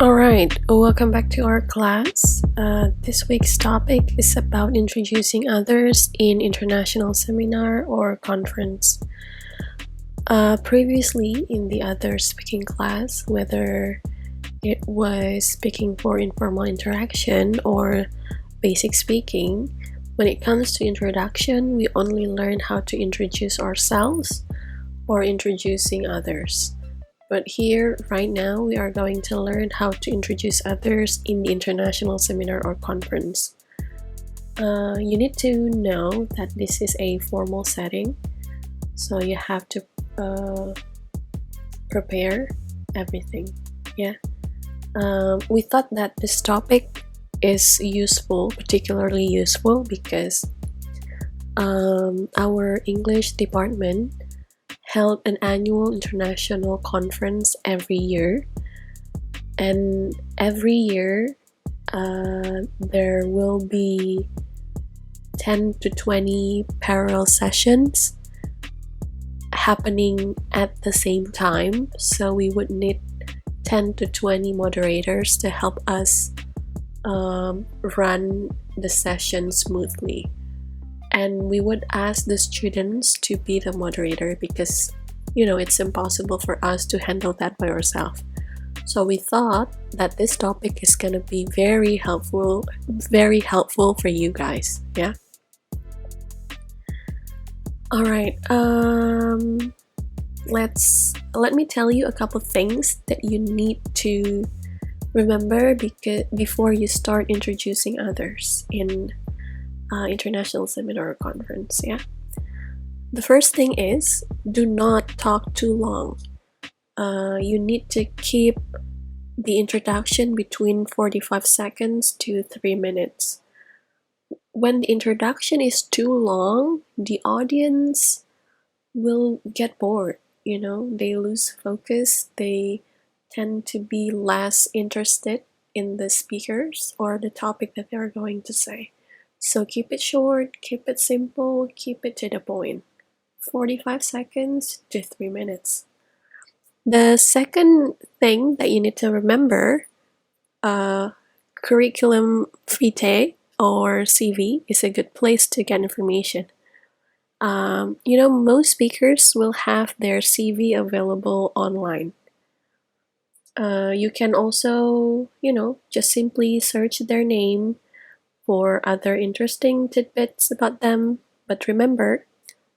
Alright, welcome back to our class. This week's topic is about introducing others in international seminar or conference. Previously, in the other speaking class, whether it was speaking for informal interaction or basic speaking, when it comes to introduction, we only learn how to introduce ourselves or introducing others. But here, right now, we are going to learn how to introduce others in the international seminar or conference. You need to know that this is a formal setting, so you have to prepare everything. Yeah. We thought that this topic is useful, particularly useful, because our English department held an annual international conference every year, and every year there will be 10 to 20 parallel sessions happening at the same time, so we would need 10 to 20 moderators to help us run the session smoothly. And we would ask the students to be the moderator because, it's impossible for us to handle that by ourselves. So we thought that this topic is going to be very helpful for you guys. Yeah. All right. Let me tell you a couple things that you need to remember before you start introducing others in international seminar or conference. Yeah. The first thing is, do not talk too long. You need to keep the introduction between 45 seconds to 3 minutes. When the introduction is too long, the audience will get bored. They lose focus. They tend to be less interested in the speakers or the topic that they're going to say. So keep it short, keep it simple, keep it to the point. 45 seconds to 3 minutes. The second thing that you need to remember, curriculum vitae or CV is a good place to get information. Most speakers will have their CV available online. You can also, just simply search their name for other interesting tidbits about them. But remember,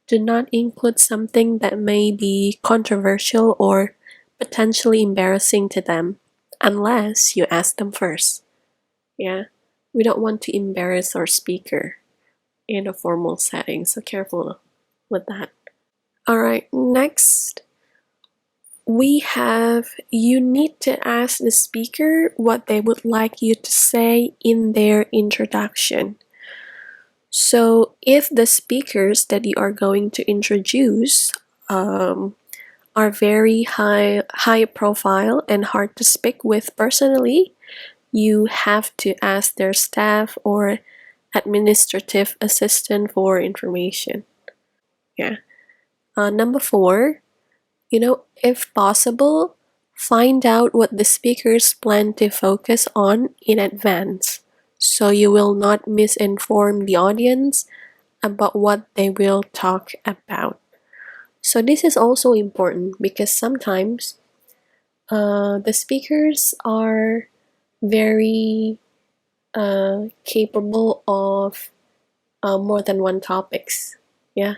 do not include something that may be controversial or potentially embarrassing to them unless you ask them first. Yeah, we don't want to embarrass our speaker in a formal setting, so careful with that. All right, next you need to ask the speaker what they would like you to say in their introduction. So if the speakers that you are going to introduce are very high profile and hard to speak with personally, you have to ask their staff or administrative assistant for information. Yeah. Number 4, if possible, find out what the speakers plan to focus on in advance, so you will not misinform the audience about what they will talk about. So this is also important because sometimes the speakers are very capable of more than one topics. Yeah.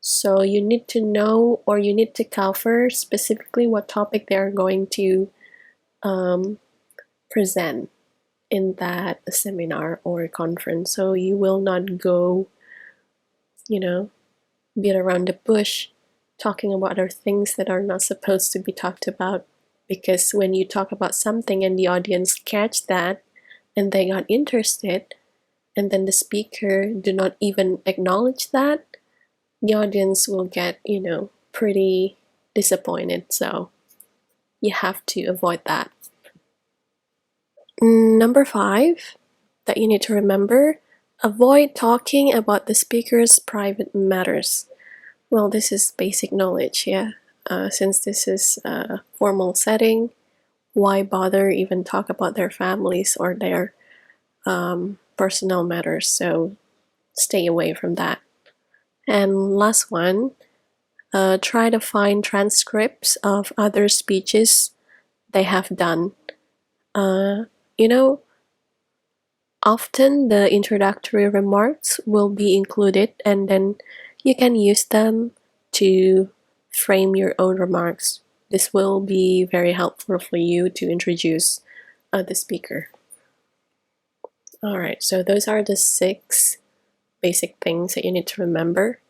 So you need to know, or you need to cover specifically what topic they are going to present in that seminar or conference. So you will not go, beat around the bush talking about other things that are not supposed to be talked about. Because when you talk about something and the audience catch that and they got interested, and then the speaker do not even acknowledge that, the audience will get, pretty disappointed. So you have to avoid that. Number 5 that you need to remember, avoid talking about the speaker's private matters. Well, this is basic knowledge, yeah. Since this is a formal setting, why bother even talk about their families or their personal matters? So stay away from that. And last one, try to find transcripts of other speeches they have done. You know, often the introductory remarks will be included, and then you can use them to frame your own remarks. This will be very helpful for you to introduce the speaker. Alright, so those are the 6 basic things that you need to remember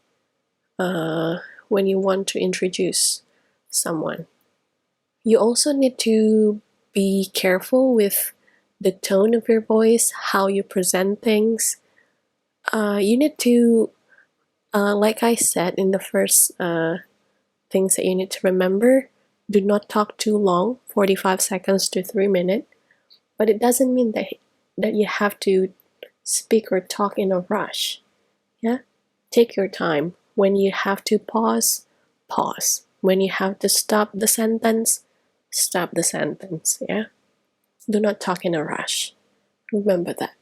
when you want to introduce someone. You also need to be careful with the tone of your voice, how you present things. You need to, like I said in the first things that you need to remember, do not talk too long, 45 seconds to 3 minutes. But it doesn't mean that you have to speak or talk in a rush. Yeah? Take your time. When you have to pause, pause. When you have to stop the sentence, stop the sentence. Yeah? Do not talk in a rush. Remember that.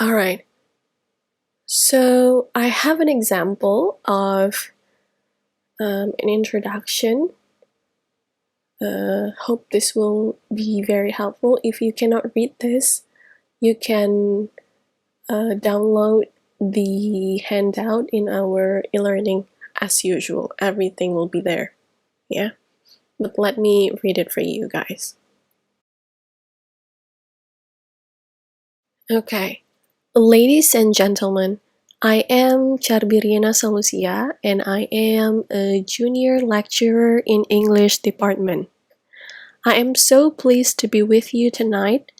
Alright. So I have an example of an introduction. Hope this will be very helpful. If you cannot read this, you can download the handout in our e-learning as usual. Everything will be there. Yeah? But let me read it for you guys. Okay. Ladies and gentlemen, I am Charbiriana Salusia and I am a junior lecturer in English department. I am so pleased to be with you tonight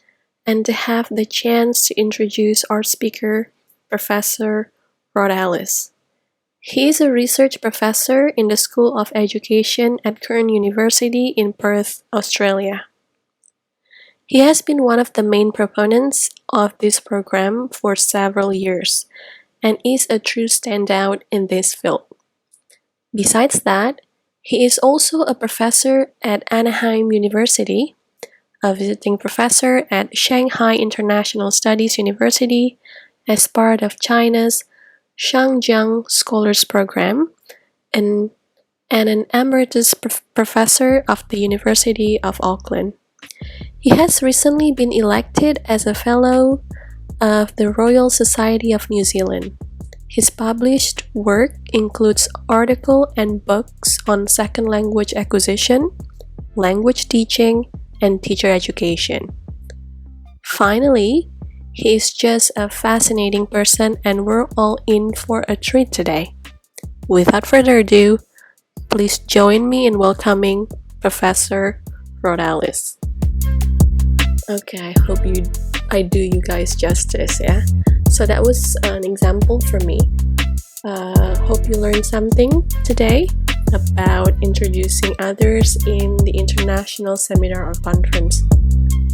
and to have the chance to introduce our speaker, Professor Rhodalis. He is a research professor in the School of Education at Curtin University in Perth, Australia. He has been one of the main proponents of this program for several years and is a true standout in this field. Besides that, he is also a professor at Anaheim University, a visiting professor at Shanghai International Studies University as part of China's Shangjiang Scholars Program, and an emeritus professor of the University of Auckland. He has recently been elected as a Fellow of the Royal Society of New Zealand. His published work includes articles and books on second language acquisition, language teaching, and teacher education. Finally, he is just a fascinating person and we're all in for a treat today. Without further ado, please join me in welcoming Professor Rhodalis. Okay, I hope I do you guys justice, yeah? So that was an example for me. Hope you learned something today about introducing others in the international seminar or conference.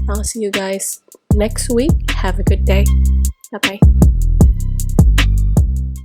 I'll see you guys next week. Have a good day. Bye-bye.